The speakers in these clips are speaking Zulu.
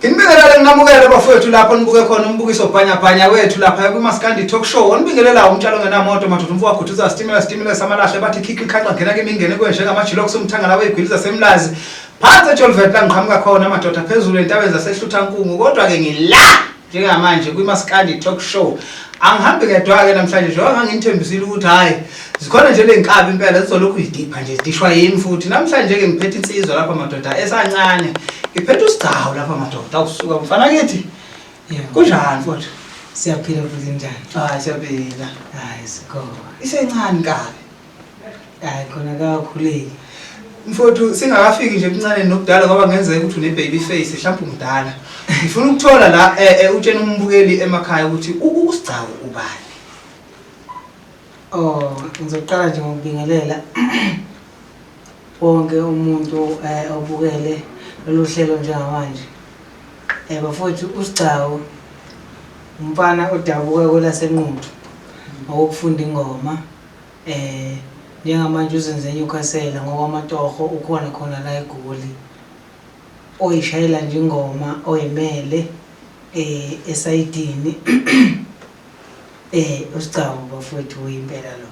Ngibingelele nginamukele bafowethu lapho nibuke khona umbukiso bhanya wethu lapha kuMaskandi talk show. Nibingelela umtshalo ngenamoto madoda umfowethu uza stimulus samalahle bathi khikhi khaqqa ngena ke mingene kwenje ngamajilo kusumthangala wegwiliza semlazi. Phansi eJolvet la ngiqhamuka khona madoda phezulu entabeni zaseHluthankungu kodwa ke ngila njengamanje kuMaskandi talk show. Angihambi ngedwa ke namhlanje njengoba ngithembisile ukuthi hayi zikhona nje lenkabi impela zizolokhu idipha nje zidishwa yimi futhi namhlanje ke ngiphethe insizwa lapha madoda esancane. Ngiphethe uSgcawu lapha madoda awusuka umfana kithi. Yebo. Kunjani futhi? Siyaphila futhi njani? Hayi siyaphila. Hayi sikho. Isencane kabi. Hayi khona kakhuleki. Mfowethu singakafiki nje kuncane nokudala ngoba ngenzeka ukuthi une baby face mhlawumbe umdala. Ngifuna ukuthola la utshena umbukeli emakhaya ukuthi uSgcawu ubani. Oh, ngizoqala nje ngokubingelela wonke umuntu obukele lolu hlelo njengamanje. Bafowethu uSgcawu umfana odabuka kwelaseNquthu ngokufunda ingoma. Njengamanje uzenze eNyukhasela ngokwamatoho ukhona khona la eGoli. Oyishayela nje ingoma oyimele esayidini. uSgcawu bafowethu uyimpela lo.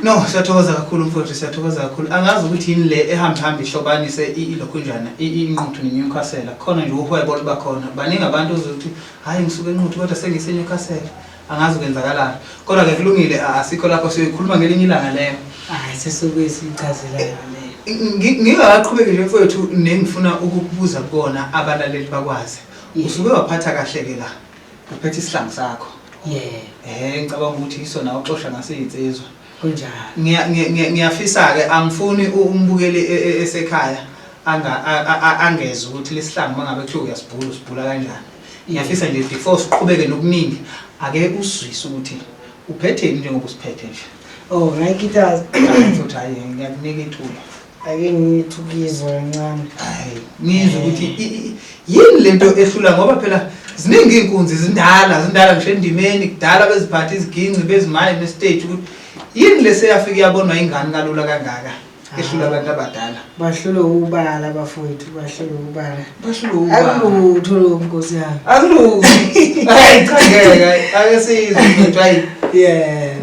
No, siyathokoza kakhulu mfowethu siyathokoza kakhulu. Angazi ukuthi yini le ehamba ihlobanise ilokhu njana iNquthu neNyukhasela. Khona nje uhwebo libakhona. Baningi abantu ozothi hayi ngisuke eNquthu kodwa sengiseNyukhasela. Angazi ukwenzakalani. Kodwa ke kulungile asikho lapho sikhuluma ngelinye ilanga leyo. Hayi sesuke sichazela leyo. Ngingaqhubeki nje mfowethu nengifuna ukukubuza kubona abalaleli bakwazi. Usuke waphatha kahle ke la. Uphethe isihlangu sakho. Yeah. Ngicabanga ukuthi isona uxoxa ngaseyitsizwa. Kunjani? Ngiyafisa ke angifuni umbukeli esekhaya angeze ukuthi lesihlangu mangabe kuthiwa uyasibhula usibhula kanjani. Ngiyafisa nje before siqhubeke nokuningi ake usizwe ukuthi uphetheni njengoba usiphethe nje. Oh, ngiyakitaza. Futhi hayi ngiyakunika ithuba. Ake ngithukizwe kancane. Hayi, ngizwe ukuthi yini lento ehlula ngoba phela ziningi inkunzi zindala ngisho endimeni kudala beziphatha iziginci bezimaye nestage ukuthi yini leseyafika yabonwa ingane kalula kangaka ehlula abantu abadala. Bahlule ukubala bafowethu, bahlule ukubala. Bahlule ukubala. Akulutho lo Nkosi yami. Akulutho. Hayi cha ngeke ake sizwe mfethu hayi. Yeah.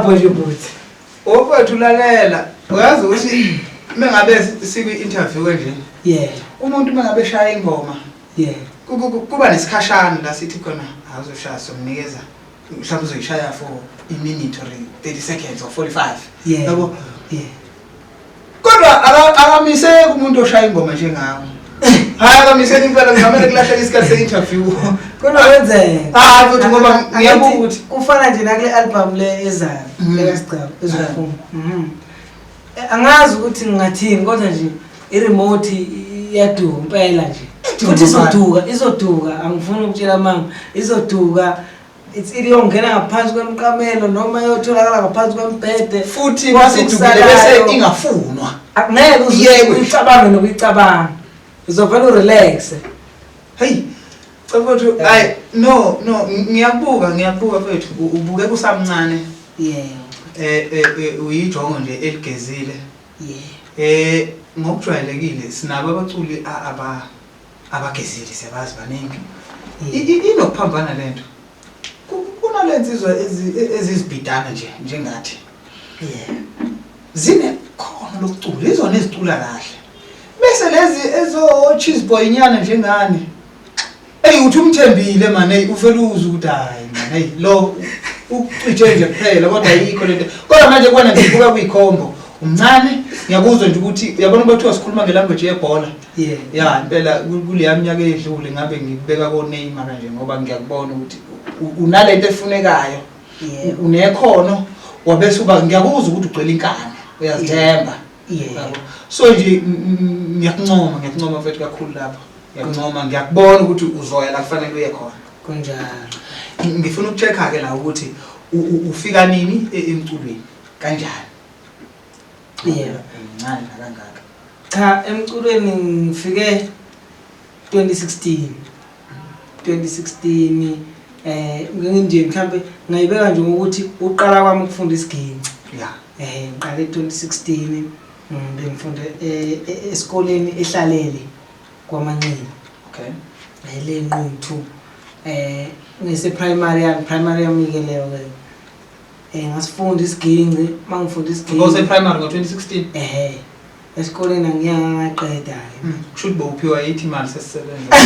lapho nje buthi. Ofethu lalela. Uyazi ukuthi mengabe sikwi-interview nje. Yeah. Umuntu mengabe shaya ingoma. Yeah. Kuba nesikhashana la sithi khona awuzoshaya somnikeza. Mhlawumbe uzoyishaya for a minute or 30 seconds or 45. Yeah. Yabo. Yeah. Kodwa akamise umuntu oshaya ingoma njengawe. Hayi akamise impela ngamele kulahleka isikhathi se-interview. Kodwa wenzeka. Futhi ngoba ngiyabuka ukuthi kufana nje nakule album le ezayo lekaSgcawu ezophuma. Angazi ukuthi ngingathini kodwa nje i-remote iyaduka impela nje. Futhi izoduka angifuni ukutshela manga izoduka iyongena ngaphansi kwemqamelo noma iyotholakala ngaphansi kwembhede futhi masidukile bese ingafunwa angeke uyicabange nokuyicabanga uzovela urelax. Hey Mfowethu hayi no ngiyakubuka mfowethu ubuke kusamncane. Uyijongo nje eligezile. Ngokujwayelekile sinabo abaculi abagezile siyabazi baningi. Inokuphambana lento. Kunalensizwa ezizibhidana nje njengathi. Zinekhono lokucula izona ezicula kahle. Bese lezi ezo cheese boy nyana njengani. Uthi umthembile man uvela uza ukuthi hayi man lo ucije nje kuphela kodwa ayikho lento. Kodwa manje kubona ngibuka kuyikhombo. Umncane ngiyakuzwa nje ukuthi uyabona bathiwa sikhuluma ngelanguage yebhola. Yeah impela kuleya minyaka edlule ngabe ngikubeka ko Neymar nje ngoba ngiyakubona ukuthi unalento efunekayo. Unekhono wabese uba ngiyakuzwa ukuthi ugcwele inkani uyazithemba. So nje ngiyakuncoma mfethu kakhulu lapha. Ngiyakuncoma ngiyakubona ukuthi uzoya la kufanele uye khona. Kunjalo. Ngifuna ukuchecka ke la ukuthi ufika nini emculweni kanjani. Ncane kangaka. Cha emculweni ngifike 2016 nginje mhlambe ngayibeka nje ukuthi uqala kwami ukufunda isiginci. Ngiqale 2016 bengifunda esikoleni eHlaleli kwaManxele. LeNquthu ngise primary yamikeleyo ke. Ngasifunda isiginci mangifunda isiginci. Ngose primary ngo2016. Esikoleni ngiyangaqeda ke. Should be uphiwa 80 imali sesisebenza.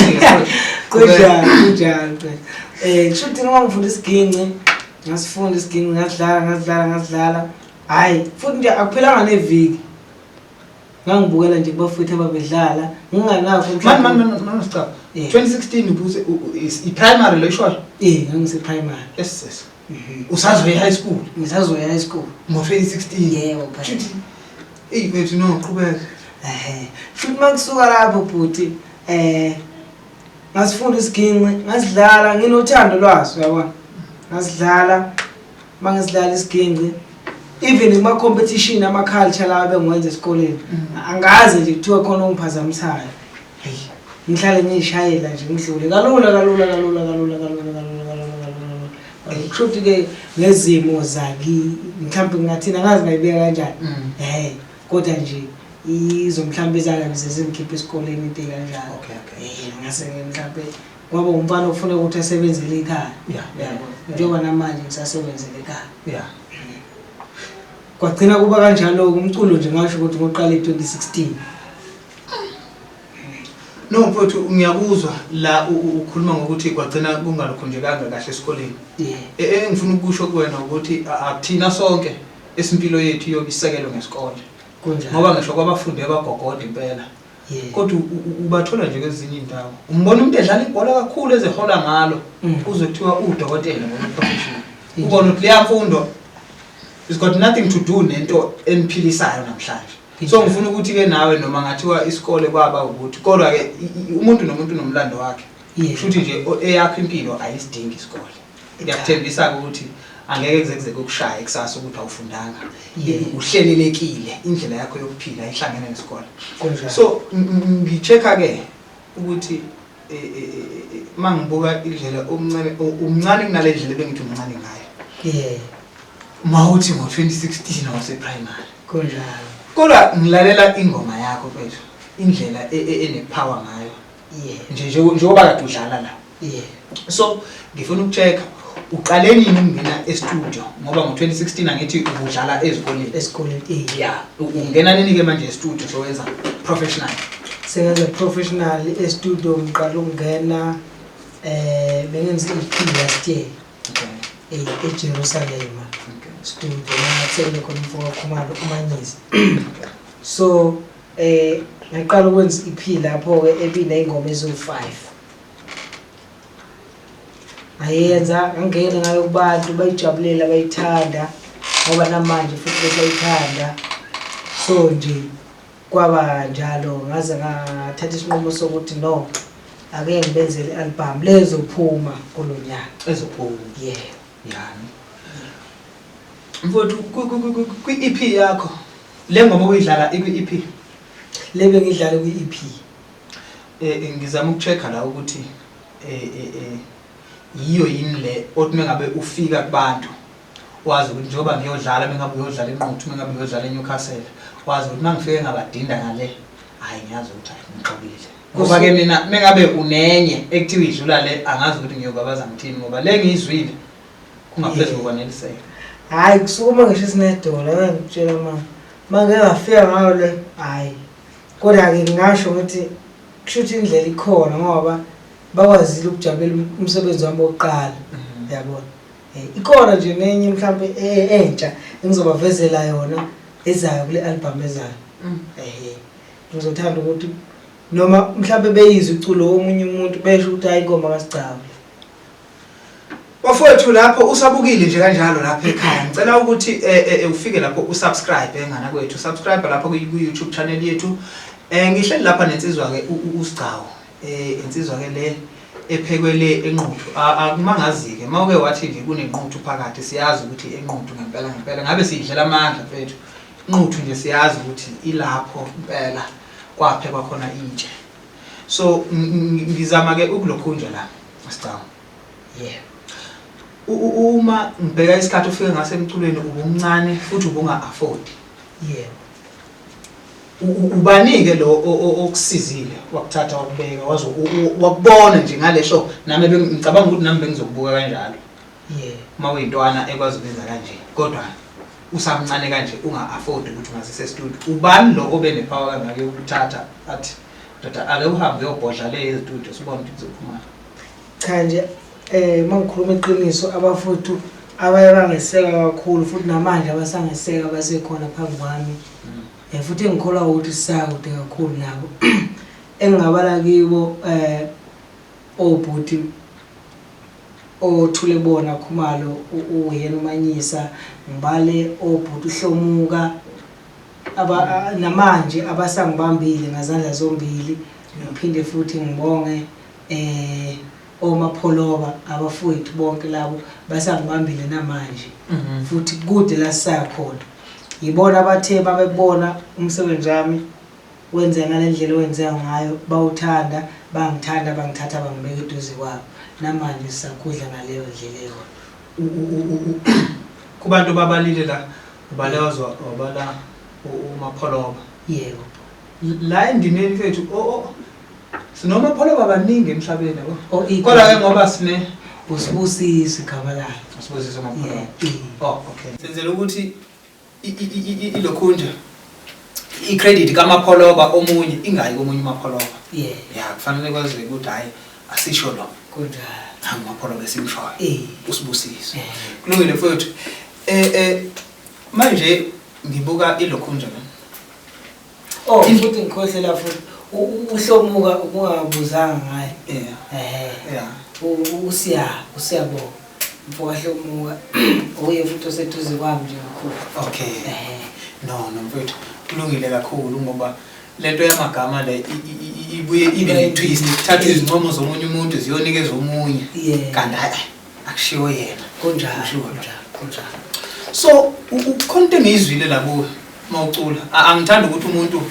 Kunjalo. Kushuthi noma ngifunda isiginci ngasifunda isiginci ngasidlala. Hayi futhi nje akuphelanga neviki. Ngangibukela nje bafuthe ababedlala nginganakho man stop. 2016 ubuze i-primary lo ishwa. Ngangise primary. Yes. Usazoya high school. Ngisazoya high school ngo2016. Yebo phela. Wethu no qhubeka. Futhi makusuka lapho bhuti ngasifunda isiginci ngasidlala nginothando lwaso uyabona. Ngasidlala mangisidlala isiginci. Even in my competition ama culture la bengwenza esikoleni angaze nje kuthiwa khona ungiphazamisayo. Ngihlale ngishayela nje ngidlule kalula. Kushuthi ke ngezimo zaki mhlawumbe ngathina ngazi ngayibeka kanjani. Kodwa nje izo mhlawumbe izakamize zingikhipha esikoleni into kanjalo. Ngase mhlawumbe ngoba umfana ufuna ukuthi asebenzele ekhaya. Yabo. Njengoba namanje ngisasebenzele ekhaya. Kwagcina kuba kanjalo umculo nje ngasho ukuthi ngoqala e2016. No mfowethu ngiyakuzwa la ukhuluma ngokuthi kwagcina kungalukhonjekanga kahle esikoleni. Engifuna ukusho kuwena ukuthi akuthina sonke esimpilo yethu yobisekelo ngesikole. Ngoba ngisho kwabafundi abagogoda impela. Kodwa ubathola nje kwezinye indawo. Umbona umuntu edlala ibhola kakhulu ezehola ngalo kuze kuthiwa udokotela ngoprofessional. Ubona ukuthi leya mfundo it's got nothing to do nento emphilisayo namhlanje. So ngifuna ukuthi ke nawe noma ngathiwa isikole kwaba ukuthi kodwa ke umuntu nomuntu nomlando wakhe. Futhi nje eyakho impilo ayisidingi isikole. Ngiyakuthembisa ukuthi angeke kuze kukushaya eksasa ukuthi awufundanga. Uhlelelekile indlela yakho yokuphila ihlangene nesikole. So ngichecka ke ukuthi mangibuka indlela umncane kunale ndlela bengithi umncane ngayo. Mawuthi ngo2016 wase primary. Kunjalo. Kodwa ngilalela ingoma yakho mfethu. Indlela enepower ngayo. Njengoba kade udlala la. So ngifuna ukuchecka uqale nini ukungena e-studio ngoba ngo2016 angithi ubudlala esikoleni yeah ungena nini ke manje e-studio sowenza professional sengenza professional e-studio ngiqala ukungena bengenza EP last year eJerusalem studio ngathele khona umfana umanyisa so ngiqala ukwenza EP lapho ke ebineyingoma ezo5 ayenza ngangena ngayo kubantu bayijabulela bayithanda ngoba namanje futhi bayithanda so nje kwaba njalo ngaze ngathatha isinqumo sokuthi no ake ngibenzele album lezophuma kulonyaka ezophuma yeah yani mfowethu kwi-EP yakho le ngoma oyidlala ikwi-EP lebe ngidlala kwi-EP ngizama ukuchecka la ukuthi yiyo yini le othi mengabe ufika kubantu wazi ukuthi njengoba ngiyodlala mengabe uyodlala eNquthu mengabe uyodlala eNewcastle wazi ukuthi mangifike ngabadinda ngale hayi ngiyazi ukuthi ngixolile ngoba ke mina mengabe unenye ekuthiwa idlula le angazi ukuthi ngiyobabaza ngithini ngoba le ngizwile kungaphezulu kwaneliseka hayi kusukuma ngisho isinedola ngitshela manje ngafika ngayo le hayi kodwa ke ngingasho ukuthi kushuthi indlela ikhona ngoba bakwazile ukujabulela umsebenzi wami oqala yabona ikhona nje nenye mhlambe entsha engizobavezela yona ezayo kule album ezayo ngizothanda ukuthi noma mhlambe beyizwe iculo womunye umuntu besho ukuthi hayi ingoma kaSgcawu bafowethu lapho usabukile nje kanjalo lapha ekhaya ngicela ukuthi ufike lapho usubscribe engana kwethu subscribe lapho ku YouTube channel yethu ngihleli lapha nensizwa ke uSgcawu insizwa ke le ephekwele eNquthu akumangazi ke mawuke wathi nje kuneNquthu phakathi siyazi ukuthi eNquthu ngempela ngabe sidlela amandla mfethu Nquthu nje siyazi ukuthi ilapho impela kwaphekwa khona intshe so ngizama ke ukulokhunja la Sgcawu yeah uma ngibheka isikhathi ufike ngasemculweni ubumncane futhi ubunga afford yeah ubanike lo okusizile wakuthatha wakubeka wazo wakubona nje ngale show nami ngicabanga ukuthi nami bengizokubuka kanjalo yeah mawuyintwana ekwazi ukwenza kanje kodwa usamncane kanje unga afford ukuthi ungazise studio ubani lo obe nepower kangake ukuthatha athi doda ake uhambe uyobhodla le studio sibone ukuthi kuzophuma cha nje mangikhuluma iqiniso abafuthu abayangeseka kakhulu futhi namanje abasangeseka basekhona phambi kwami futhi engikholwa ukuthi sisakude kakhulu nabo engingabala kibo obhuti othule bona Khumalo uyena umanyisa ngibale obhuti uhlomuka namanje abasangibambile ngazandla zombili ngiphinde futhi ngibonge omapholoba abafowethu bonke labo basangibambile namanje futhi kude la sisakhona yibona abathe babebona umsebenzi wami wenze ngalendlela owenza ngayo bawuthanda bangithanda bangithatha bangibeka eduze kwabo namanje sisakhudla ngaleyo ndlela leyo kubantu babalile la ubalezwa obala umapholoba yebo la endimeni fethu sinomapholoba abaningi emhlabeni kodwa ke ngoba sine usibusisi igama lakhe usibusisi umapholoba okay senzela ukuthi ilokhunja icredit kamapholoba omunye ingayi komunye umapholoba yeah kufanele kwaziwe ukuthi hayi asisho lo kodwa amapholoba esimshoyo usibusisi kulungile mfowethu manje ngibuka ilokhunja futhi ngikhohlela futhi uhlomuka ungabuzanga ngaye usiyabona mfoka hlomuka uye futhi oseduze kwami nje kakhulu okay no mfowethu kulungile kakhulu ngoba lento yamagama le ibuye ibe twist thatha izincomo zomunye umuntu ziyonikeza omunye kanti akushiwo yena kunjalo so ukhonto engizwile labo mawucula angithanda ukuthi umuntu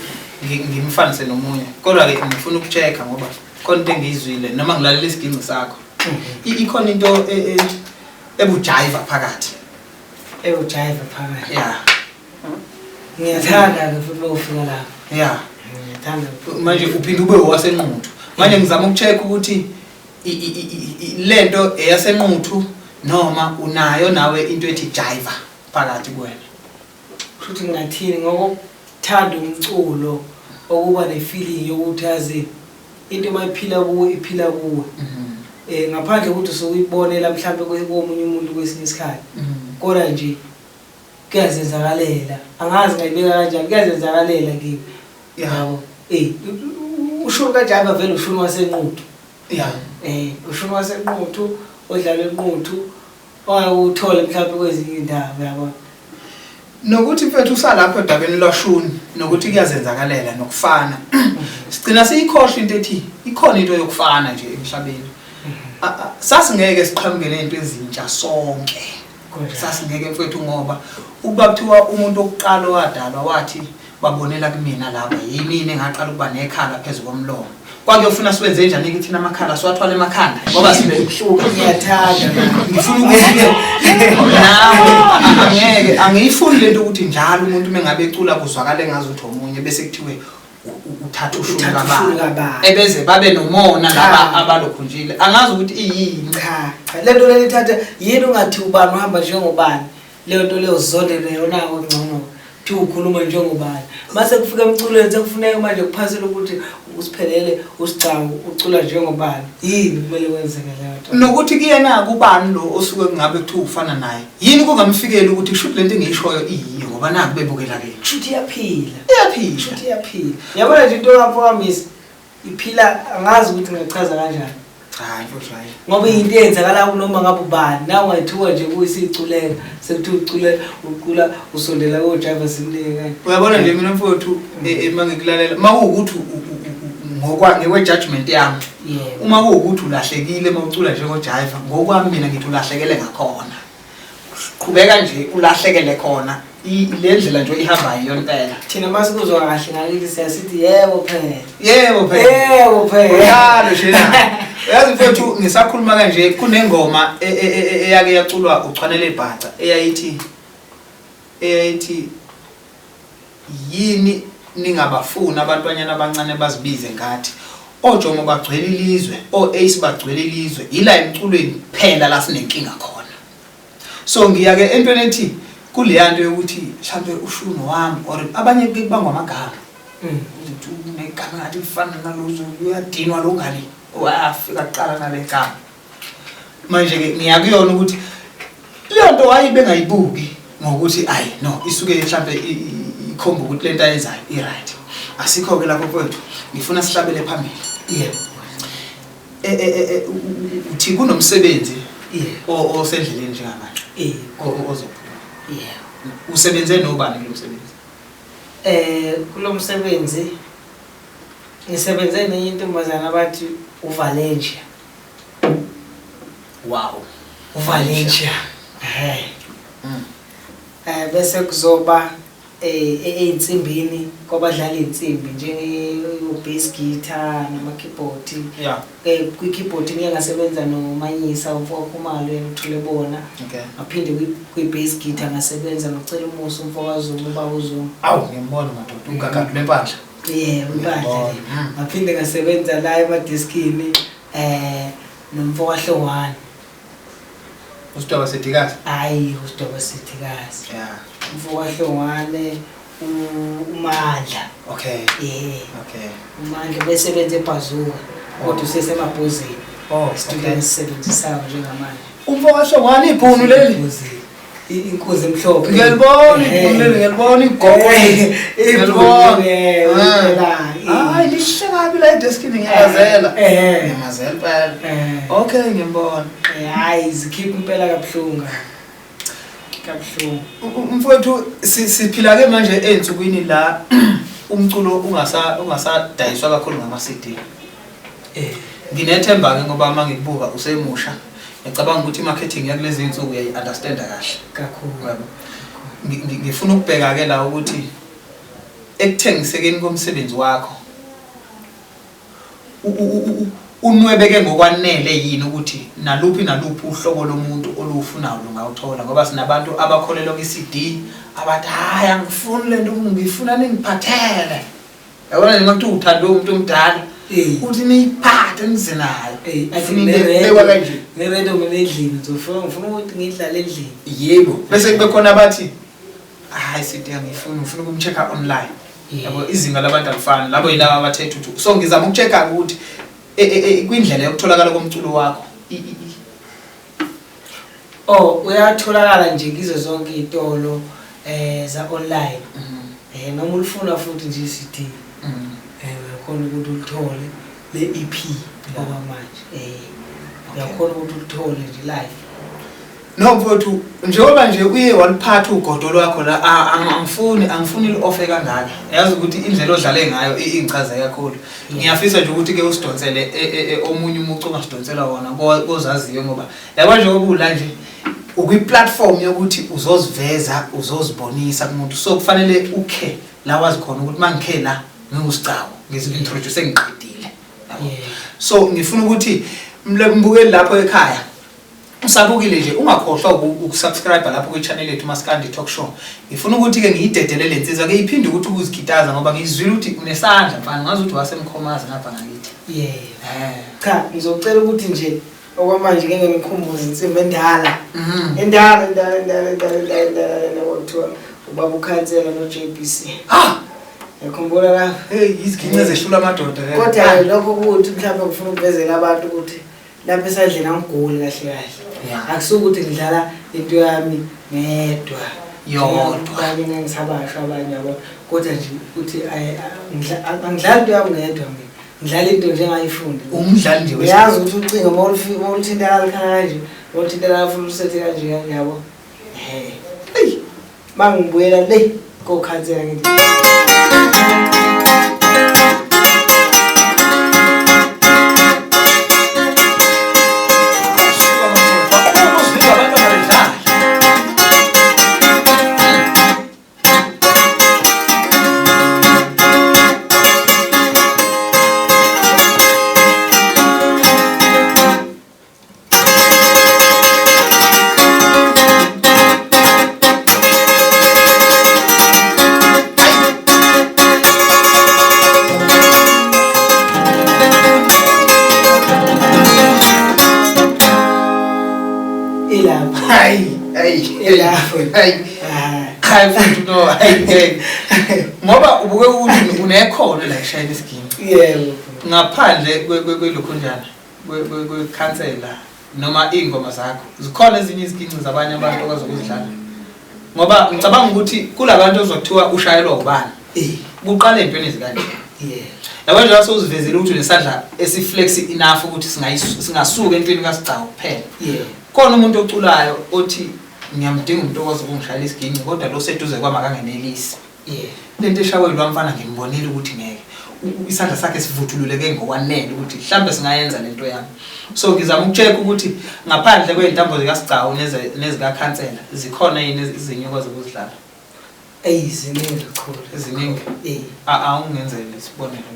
ngimfanise nomunye kodwa ke ngifuna ukuchecka ngoba khonto engizwile noma ngilalela isiginci sakho ikhona into ebujiva phakathi yeah ngiyathanda ke futhi lokufika lapha yeah ngiyithanda manje uphinde ube waseNquthu manje ngizama ukuchecka ukuthi lento eyaseNquthu noma unayo nawe into ethi jive phakathi kuwena? Futhi ngingathini ngokuthanda umculo okuba nefeeling yokuthi yazi into mayiphila kuwe iphila kuwe. Ngaphandle ukuthi sokuyibonela mhlawumbe komunye umuntu kwesinye isikhathi. Kodwa nje kuyazenzakalela. Angazi ngayibeka kanjani, kuyazenzakalela kimi. Yabo. Ushuru kaJava vele ushuru waseNquthu. Yeah. Ushuru waseNquthu odlala eNquthu ongawuthola mhlawumbe kwezinye indawo yabo. Nokuthi mfethu usalapho edabeni lwashuni nokuthi kuyazenzakalela nokufana. Sigcina siyikhohle into ethi ikhona into yokufana nje emhlabeni. Sasingeke siqhamuke nento ezintsha sonke. Sasingeke mfethu ngoba ukuba kuthiwa umuntu okuqala wadalwa wathi babonela kumina laba yimini engaqala ukuba nekhala phezulu komlomo. Kwake ufuna siwenze njani ukuthi namakhala siwathwale emakhanda ngoba sinebuhlungu. Ngiyathanda ngifuna ukuthi nawe angiyifuni lento ukuthi njalo umuntu mengabe ecula kuzwakale ngazuthi omunye bese kuthiwe uthatha ushuru kababa ebeze babe nomona laba abalokhunjile. Angazi ukuthi iyini cha lento lelithatha yini ungathi ubani uhamba njengobani lento leyo zondele yona ngcono thi ukhuluma njengobani mase kufika emculweni sekufuneka manje kuphasela ukuthi usiphelele uSgcawu ucula njengobani yini kumele wenzeke leyo nokuthi kuyena kubani lo osuke ngabe kuthiwa ufana naye yini kungamfikeli ukuthi shoot lento engiyishoyo iyiyo ngoba naku bebukela ke shoot iyaphila shoot iyaphila yabona nje into ngaphamisi iphila angazi ukuthi ngichaza kanjani. Hayi futhi hayi ngoba into eyenzakala noma ngabe ubani nawe ungayithuka nje kuyisiculeka sekuthi ucula usondela koJava ziningi kanje. Uyabona nje mina mfowethu mangikulalela makuwukuthi ngokwe judgment yami uma kuwukuthi ulahlekile mawucula nje ngoJava ngokwami mina ngithi ulahlekele ngakhona qhubeka nje ulahlekele khona le ndlela nje ihambayo yonke thina mase kuzwa kahle ngakithi siyasithi yebo phela uyalo shena. Yazi mfethu ngisakhuluma kanje kunengoma eyake yaculwa uChwanele Bhaca eyayithi yini ningabafuna abantwanyana abancane bazibize ngathi oJomo bagcwele ilizwe oAce bagcwele ilizwe ila emculweni phela la sinenkinga khona. So ngiyake entweni ethi kuleyanto yokuthi mhlambe ushuno wami or abanye kubangwa amagama uthi unegama ngathi lifana nalozo uyadinwa lo ngani wafika kuqala nale gama manje ke ngiyakuyona ukuthi le nto wayibe ngayibuki ngokuthi ayi no isuke mhlambe ikhomba ukuthi lento ayenzayo i-right asikho ke lapho kwethu ngifuna sihlabele phambili. Uthi kunomsebenzi osendleleni njengamanje ozophuma usebenze nobani lo msebenzi? Kulo msebenzi ngisebenze nenye intombazana abathi uValencia. Wow, uValencia. Bese kuzoba einsimbini kwabadlala insimbi njenge bass guitar nama keyboard. Kwi-keyboard ngeke ngasebenza noManyisa umfokakhumalo uthule bona. Aphinde kwi-bass guitar ngasebenza nocela umuso umfokaZulu ubawuZulu. Awu ngiyambona madoda ungakade lempandla. Impandla. Aphinde ngasebenza la emadiskini nomfokaHlongwane. Usitaba Sethikazi? Hayi usitaba Sethikazi. umfokaHlongwane uMandla. Okay. UMandla besebenza eBhazuka kodwa usesemabhozini. Students sebenzisayo njengamanje. umfokaHlongwane ibhunu leli. Inkozi emhlophe. Ngiyalibona ibhunu leli, ngiyalibona igogo. Ngiyalibona. Hayi lihle kabi la edeskini ngiyazela. Ngiyazela phela. Okay ngiyambona. Hayi zikhipha impela kabuhlungu. Kabuhlungu. Mfowethu siphila ke manje ensukwini la umculo ungasadayiswa kakhulu ngama CD. Nginethemba ke ngoba mangikubuka usemusha. Ngicabanga ukuthi marketing yakulezi insuku uyayi-understand kahle kakhulu. Ngifuna ukubheka ke la ukuthi ekuthengisekeni komsebenzi wakho unwebeke ngokwanele yini ukuthi naluphi uhlobo lomuntu olufunayo ungawuthola ngoba sinabantu abakholelwa kwi-CD abathi hayi angifuni lento ngifuna ningiphathele. Yabona nje ngathi uthanda umuntu omdala uthi niyiphathe nizenayo ayibekwa kanje neredo mina endlini ngifuna ukuthi ngidlale endlini yebo bese kube khona abathi hayi sithi ngifuna ukumchecka online yabo izinga labantu alifani labo yilabo abathethe ukuthi so ngizama ukuchecka ukuthi kwindlela yokutholakala komculo wakho uyatholakala nje kizo zonke izitolo za online noma ulifuna futhi nje CD uyakhona ukuthi ulithole le EP okwamanje uyakhona ukuthi ulithole nje live no mfowethu njengoba nje uye waliphatha ugodolo wakho la angifuni iloffe kangaka yazi ukuthi indlela odlale ngayo ingichaza kakhulu ngiyafisa nje ukuthi ke usidonsele omunye umucu ongasidonsela wona kozaziyo ngoba yabo nje obula nje ukwi-platform yokuthi uzoziveza uzozibonisa kumuntu so kufanele ukhe la wazi khona ukuthi mangikhe la ngiuSgcawu ngizintroduce ngiqedile so ngifuna ukuthi mbukeli lapho ekhaya usabukile nje ungakhohlwa ukusubscribe lapho kwi-channel yethu Maskandi Talk Show ngifuna ukuthi ke ngiyidedele lensizwa ke iphinde ukuthi ukuzigitaza ngoba ngizwile ukuthi unesandla mfana ngazi ukuthi waseMkhomazi ngapha ngakithi cha ngizocela ukuthi nje okwamanje ngeke ngikhumbuze insimbi endala wakuthiwa ubaba ukhansela noJBC yakhumbula la izigince zeshula amadoda kodwa lokho ukuthi mhlawumbe ngifuna ukuvezela abantu ukuthi lapha esandleni angigoli kahle akusukuthi ngidlala into yami ngedwa yodwa kanye ngisabasha abanye yabo kodwa nje ukuthi angidlali into yami ngedwa ngidlala into njengayifunda umdlali nje uyazi ukuthi ucingo mawulithinta kanje mawulithinta la futhi usethe kanje yabo mangibuyela le kokhansela ngithi ngoba ubuke ukuthi unekhono la eshayela isigini yebo ngaphandle kwelokhunjana kwekhansela noma ingoma zakho zikhona ezinye iziginci zabanye abantu okuzokuzidlala ngoba ngicabanga ukuthi kulabantu ozothiwa ushayelwa ubani kuqala ezintweni ezikanje yabo nje wasozivezile ukuthi unesandla esiflex enough ukuthi singasuka entweni kaSgcawu kuphela khona umuntu oculayo othi ngiyamdinga umuntu okwazi ukungishayela isigini kodwa lo seduze kwama kangenelisi lento eshawelwa umfana ngimbonile ukuthi ngeke isandla sakhe sivuthululeke ngokwanele ukuthi mhlambe singayenza lento yami so ngizama ukucheck ukuthi ngaphandle kweintambo zikaSgcawu nezikakhansela zikhona yini izinyo okwazi ukuzidlala ziningi kakhulu ziningi ungenzele isibonelo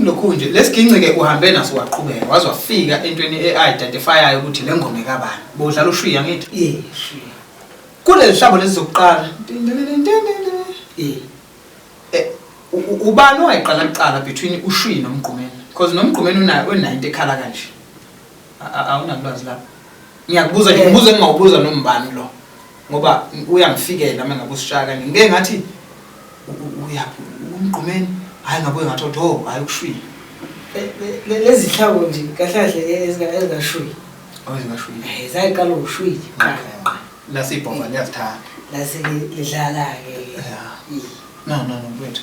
la konje lesigince ke uhambe naso waqhubeka waze wafika entweni eidentifyayo ukuthi le ngoma ekabani bodlala ushwiya ngithi kule zihlobo lezi zokuqala ubani wayiqala kuqala between ushwi nomgqumeni because nomgqumeni una90 ekhala kanje awunalwazi lapho ngiyakubuza nje umbuzo engingawubuza nombani lo ngoba uyangifikela mengabe usishaka ngeke ngathi uyaphi umgqumeni hayi ngabe ngathi hayi ukushwi lezi hlabo nje kahlahle ezingashwi ezingashwi zayiqala ukushwi la sibhova liyazithanda lase lidlala ke. No mfethu.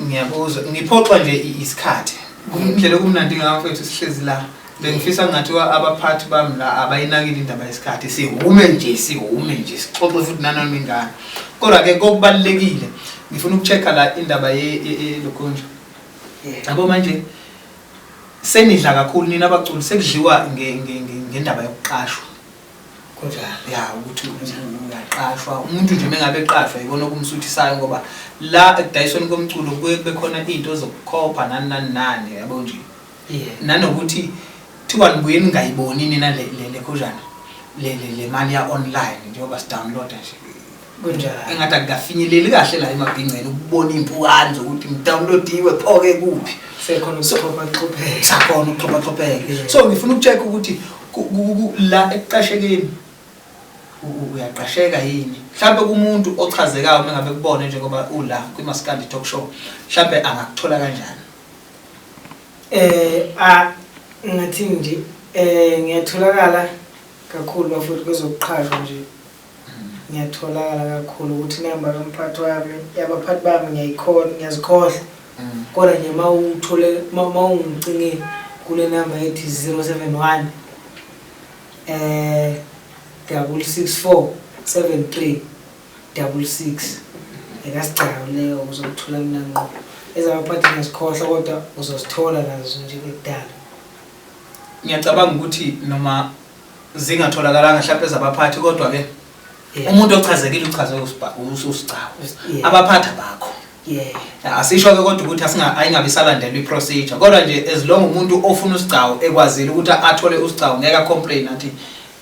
Ngiyabuzwa ngiphoxwa nje isikhathi. Indlela okumnandi ngafethu sihlezi la. Bengifisa ngathiwa abaphathi bami la abayinakile indaba yesikhathi sihume nje sixoxe futhi nanoma ingane. Kodwa ke kokubalekile ngifuna ukuchecka la indaba lokhonja. Yabo manje senidla kakhulu nina abaculi sekudliwa ngendaba yokuqashwa. Konjalo ya ukuthi uyaqashwa umuntu nje mengabe eqashwa yibona okumsuthisayo ngoba la ekudayisweni komculo kuye kube khona izinto zokukhopha nani yabo nje. Nanokuthi thiwa nibuye ningayiboni nina le khojana le mali ya online njengoba si download nje. Konjalo engathi akufinyeleli kahle la emabhingceni ukubona impukani zokuthi ngidownloadiwe phoke kuphi sekhona ukuxoxa sakhona ukuxoxa. So ngifuna ukucheck ukuthi la ekuqashekeni uyaqasheka yini mhlawumbe kumuntu ochazekayo mengabe kubone njengoba ula kwiMaskandi talk show mhlawumbe angakuthola kanjani. Ngathi nje ngiyatholakala kakhulu bafuthi kwezokuqhashwa nje. Ngiyatholakala kakhulu ukuthi number yomphathi wami yabaphathi bami ngiyazikhohle. Kodwa nje mawungicingile kule number ethi 071 664 73 66 ekasicawu leyo uzokuthola mina ngqo. Ezabaphathi ngiyazikhohle kodwa uzozithola nazo nje ekudala. Ngiyacabanga ukuthi noma zingatholakalanga mhlawumbe ezabaphathi kodwa ke umuntu ochazekile uchazwe usicawu abaphathi bakho. Asisho ke kodwa ukuthi ayingabe isalandelwa iprocedure kodwa nje as long umuntu ofuna usicawu ekwazile ukuthi athole usicawu ngeke complain athi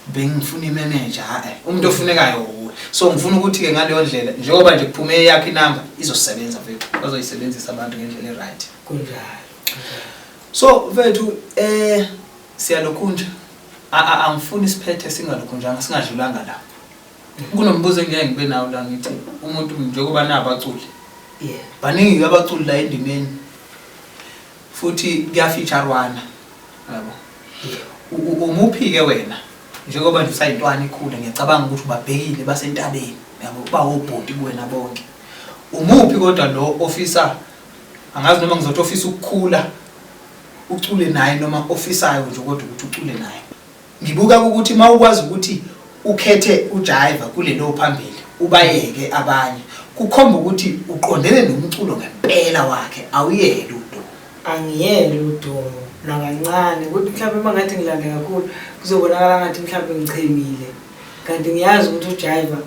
bengifuna imanager umuntu ofunekayo. So ngifuna ukuthi ke ngaleyo ndlela njengoba nje kuphume yakhe inamba izosebenza mfethu bazoyisebenzisa abantu ngendlela eright kunjalo. So mfethu siyalokhunja angifuni isiphethe singalokhunjanga singadlulanga la. Kunombuzo engeke ngibe nawo la ngithi umuntu njengoba nabaculi baningi abaculi la endimeni futhi kuyafeaturewana yabo. Umuphi ke wena njengoba nje usayintwana ikhule ngiyacabanga ukuthi ubabhekile basentabeni yabo bawobhodi kuwena bonke. Umuphi kodwa lo officer angazi noma ngizothi office ukukhula ucule naye noma officer nje kodwa ukuthi ucule naye. Ngibuka ukuthi mawukwazi ukuthi ukhethe ujive kule lo phambili ubayeke abanye kukhomba ukuthi uqondene nomculo ngempela wakhe awuyele udo. Angiyele udo nakancane ukuthi mhlawumbe mangathi ngilande kakhulu kuzobonakala ngathi mhlawumbe ngichemile kanti ngiyazi ukuthi ujive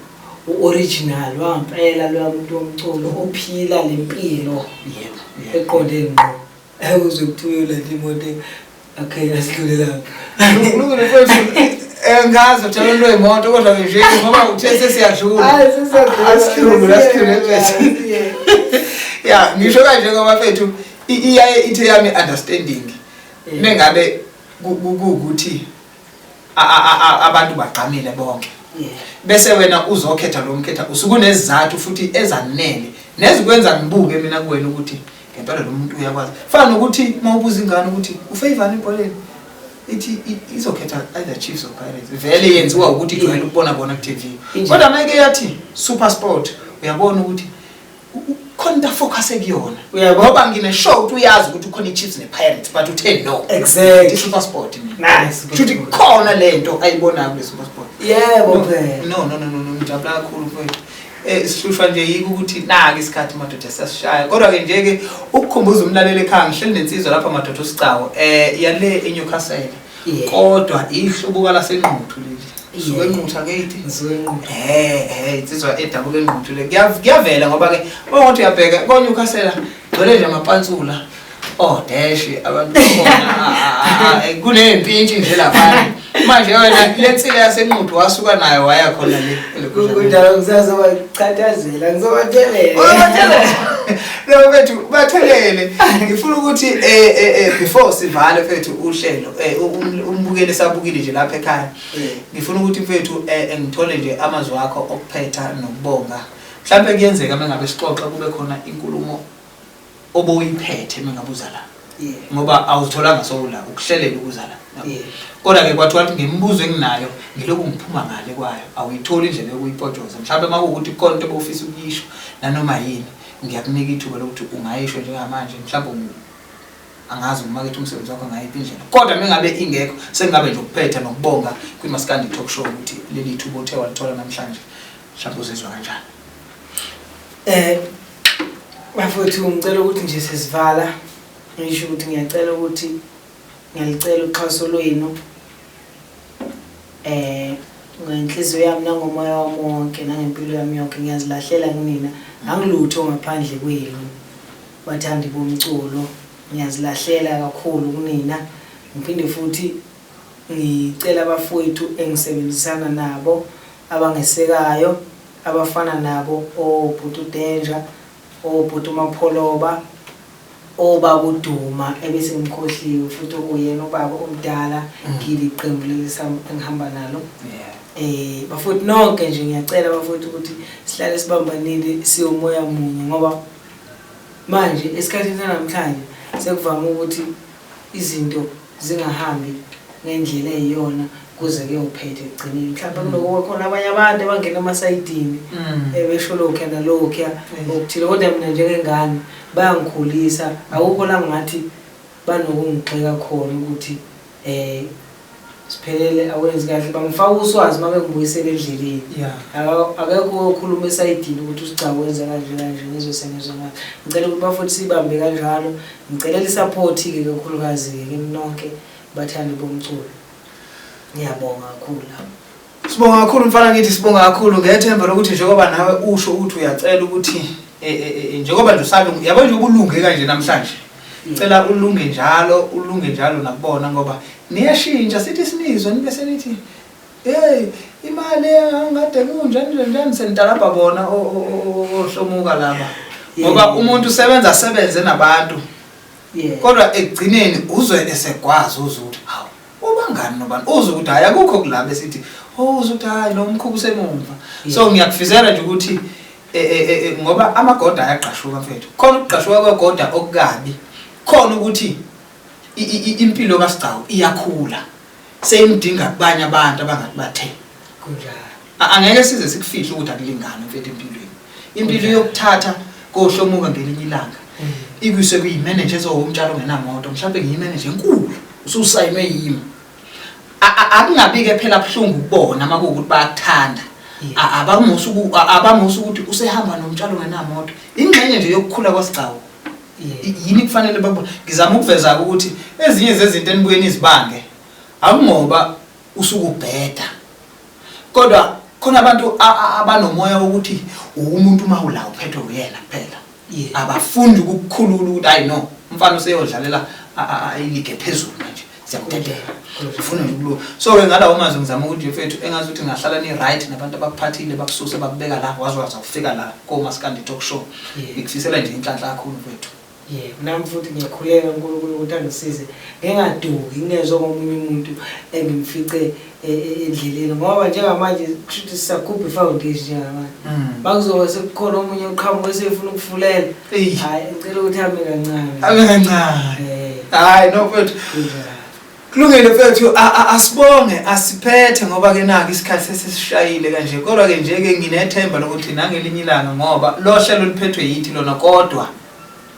uoriginal wampela lo muntu womculo ophila lempilo eqondene ngqo. Awuzwe kuthiwe la imoto akhe asidlulela. Ukulungile mfethu ngazi uthela lo imoto kodwa nje ngoba uthe siyadlula. Asikhulule. Yeah, ngisho kanje ngoba mfethu iyaye ithe yami understanding. Mengabe ukuthi abantu baqhamile bonke. Bese wena uzokhetha lo mkhetha usukunezizathu futhi ezanele nezikwenza ngibuke mina kuwena ukuthi ngempela lo muntu uyakwazi. Fana ukuthi mawubuza ingane ukuthi ufavor empoleni ithi izokhetha either Chiefs or Pirates. Vele yenziwa ukuthi ijwayele ukubona bona ku TV. Kodwa mayike yathi Super Sport uyabona ukuthi khona focus ekuyona. Ngoba ngine show ukuthi uyazi ukuthi ukhona iChiefs nePirates but uthe no. Exactly. Super Sport. Nice. Futhi khona lento ayibona kule Super Sport. Yebo phela. No ngijabula kakhulu mfowethu. Sihlushwa nje yiki ukuthi naka isikhathi madoda siyashaya kodwa ke nje ke ukukhumbuza umlaleli ekhaya ngihleli nensizwa lapha madoda usicawu yale eNewcastle kodwa ihlubuka laseNquthu leli suke eNquthu akethi insizwa edabule eNquthu le kuyavela ngoba ke bonke uyabheka koNewcastle gcwele nje amapansula dash abantu khona kunempintshi nje lapha manje wena lensile yaseNquthu wasuka nayo waya khona le kudala ngisazoba chathazela ngizobathelela no mfethu bathelele ngifuna ukuthi before sivale mfethu uhlelo umbukele sabukile nje lapha ekhaya ngifuna ukuthi mfethu ngithole nje amazwi akho okuphetha nokubonga mhlawumbe kuyenzeka mengabe sixoxa kube khona inkulumo obuyiphethe mengabuza la ngoba awuzitholanga sowula ukuhlelela ukuza la. Kodwa ke kwathiwa ngembuzo enginayo ngilokhu ngiphuma ngale kwayo awuyithola indlela yokuyipotshoza mhlawumbe makuwukuthi konke obufisa ukuyisho nanoma yini ngiyakunika ithuba lokuthi ungayisho njengamanje mhlawumbe angazi umakethe umsebenzi wakho ngayiphi indlela kodwa mengabe ingekho sengabe nje ukuphetha nokubonga kwiMaskandi talk show ukuthi leli thuba othe walithola namhlanje mhlawumbe uzizwa kanjani. Bafowethu ngicela ukuthi nje sesivala ngisho ukuthi ngiyacela ukuthi ngiyalicela uxhaso lwenu ngenhliziyo yami nangomoya wami wonke nangempilo yami yonke ngiyazilahlela kunina angilutho ngaphandle kwenu bathandi bomculo ngiyazilahlela kakhulu kunina ngiphinde futhi ngicela abafowethu engisebenzisana nabo abangesekayo abafana nabo obhuti Danger obhuti Mapholoba obaba uDuma ebese ngikhohliwe futhi okuyena ubaba omdala ngili iqembu lelisami engihamba nalo. Bafowethu nonke nje ngiyacela bafowethu ukuthi sihlale sibambanile siyomoya munye ngoba manje esikhathini namhlanje sekuvama ukuthi izinto zingahambi ngendlela eyiyona kuze kuyophethe egcineni mhlawumbe kunokukhona abanye abantu abangena emasayidini besho lokho nalokho okuthile kodwa mina njengengane bayangikhulisa awukho la ngathi banokungixeka khona ukuthi siphelele awenzi kahle bangifaka uswazi mabengibuyisela endleleni akekho okhuluma esayidini ukuthi uSgcawu wenza kanje ngizosengezwa ngayo ngicela ukuthi bafowethu sibambe kanjalo ngicela isupport ke kakhulukazi ke nonke bathandi bomculo. Ngiyabonga kakhulu. Sibonga kakhulu mfana ngithi sibonga kakhulu ngethemba lokuthi njengoba nawe usho ukuthi uyacela ukuthi njengoba nje usabe yabo nje ubulunge kanje namhlanje. Cela ulunge njalo nakubona ngoba niyashintsha sithi sinizwe nibese nithi imali angade kunjani sentalapha bona ohlomuka laba. Ngoba umuntu sebenze nabantu. Kodwa ekugcineni uzwe esegwazi uzuthi hawu ubangani nobani uzukuthi hayi akukho kulabo esithi uzuthi hayi lo mkhulu usemumva. So ngiyakufisela nje ukuthi ngoba amagoda ayaqashuka mfethu khona ukuqashuka kwegoda okukabi khona ukuthi impilo kaSgcawu iyakhula seyimdinga kubanye abantu abangathi bathe kunjalo angeke size sikufihle ukuthi akulingane mfethu empilweni impilo yokuthatha kohlomuka ngelinye ilanga ikuse kuyimanager ezowumtshalo ngenamoto mhlawumbe ngiyimanager enkulu ususayinwe yimi akungabike phela abhlungu kubona makuwukuthi bayakuthanda abamusa ukuthi usehamba nomtshalo ngenamoto ingxenye nje yokukhula kwaSgcawu yini kufanele babona ngizama ukuveza ukuthi ezinye zezinto enibuye nizibange akungoba usuku ubheda kodwa khona abantu abanomoya ukuthi umuntu mawula uphethwe uyena kuphela abafundi ukukhulula ukuthi hayi no umfana useyodlalela ayilike phezulu manje siyakuthetela ufuna nje ukulo so ke ngalawo mazwi ngizama ukuthi mfethu engazi ukuthi ngahlala ni right nabantu abakuphathile bakususe bakubeka la wazi ufika la koMaskandi talk show ngikufisela nje inhlanhla kakhulu mfethu. Nami futhi ngiyakhuleka uNkulunkulu ukuthi angisize ngingaduki ngezwe komunye umuntu engimfice endleleni ngoba njengamanje kushuthi sisakhupha ifoundation njengamanje bakuzoba sekukhona omunye uqhamuka esefuna ukufulela hayi ngicela ukuthi hambe kancane hayi no mfethu kulungile mfethu asibonge asiphethe ngoba ke naka isikhathi sesishayile kanje kodwa ke nje ke nginethemba lokuthi nangelinye ilanga ngoba lo hlelo liphethwe yithi lona kodwa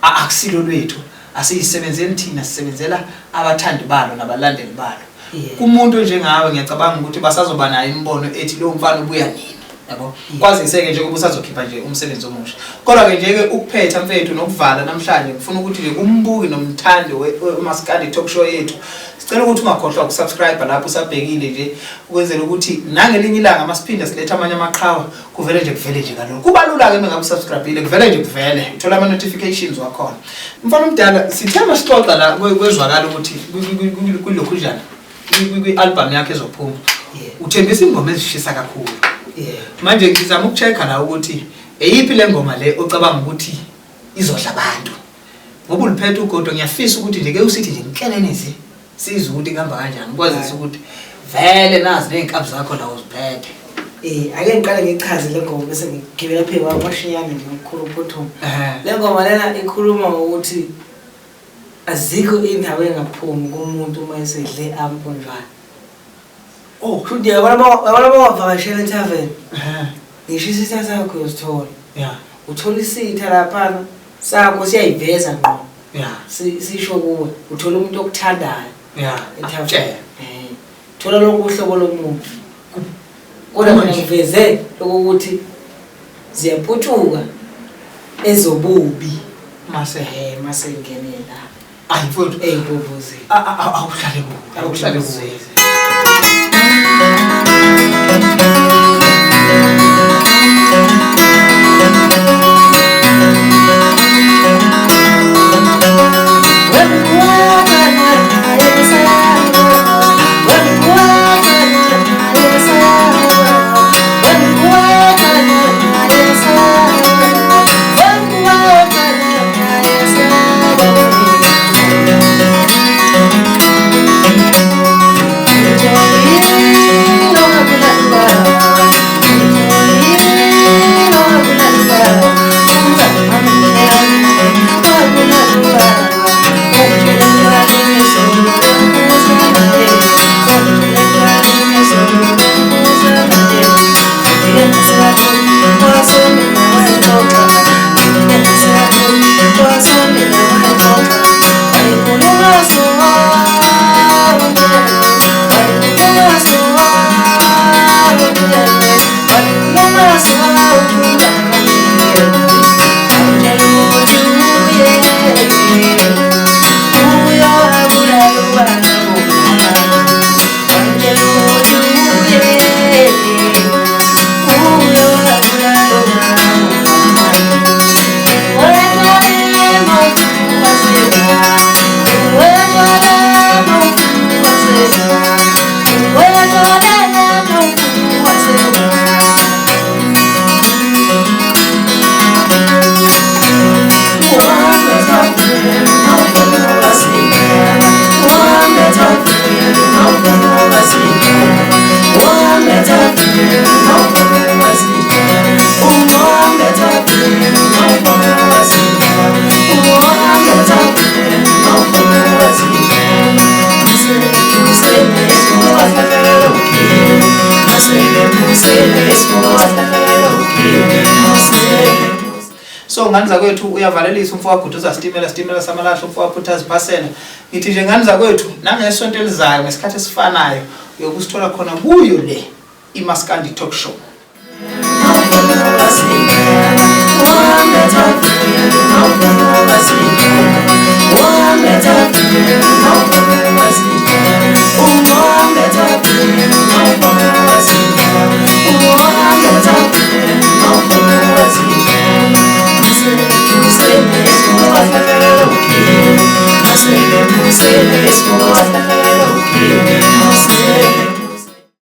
akusilo lwethu asiyisebenzeni thina sisebenzela abathandi balo nabalandeli balo kumuntu njengawe ngiyacabanga ukuthi basazoba nayo imbono ethi lo mfana ubuya nini yabo kwaziseke nje kuba usazokhipha nje umsebenzi omusha kodwa ke nje ke ukuphetha mfethu nokuvala namhlanje ngifuna ukuthi nje kumbuki nomthandi weMaskandi talk show yethu sicela ukuthi ungakhohlwa ukusubscribe lapho usabhekile nje ukwenzela ukuthi nangelinye ilanga masiphinda siletha amanye amaqhawa kuvele nje kalolo kubalula ke mengabe usubscribeile kuvele nje uthola ama notifications wakhona mfana umdala sithema sixoxa la kwezwakala ukuthi kulokhu njani kwi-album yakhe ezophuma uthembisa ingoma ezishisa kakhulu manje ngizama ukuchecka la ukuthi eyiphi le ngoma le ocabanga ukuthi izodla abantu ngoba uliphethe ugodo ngiyafisa ukuthi nje ke usithi nje nkenenezi sizwe ukuthi kuhamba kanjani ukwazisa ukuthi vele nazi nezinkabi zakho la uziphethe ake ngiqale ngichaze le ngoma bese ngigibela phezulu kwashinyana nje ukukhulu uphuthume le ngoma lena ikhuluma ukuthi azikho indawo engaphumi kumuntu uma esedle amponjwana. Oh, futhi yabona bawavakashela ethaveni. Ngisho isitha sakho uyozithola. Uthola isitha laphana sakho siyayiveza ngqo. Sisho kuwe uthola umuntu okuthandayo. Ethaveni. Thola lokho uhlobo lomuntu. Kodwa mina ngiveze lokuthi ziyaphutshuka ezobubi mase ngenela. Hayi mfowethu eyimbobozi. Awuhlale kuwe. So ngani zakwethu uyavalelisa umfowabo uza stimela samalahle umfowabo uthi aziphasela. Ngithi nje ngani zakwethu nangesonto elizayo ngesikhathi esifanayo uyokusithola khona kuyo le iMaskandi talk show.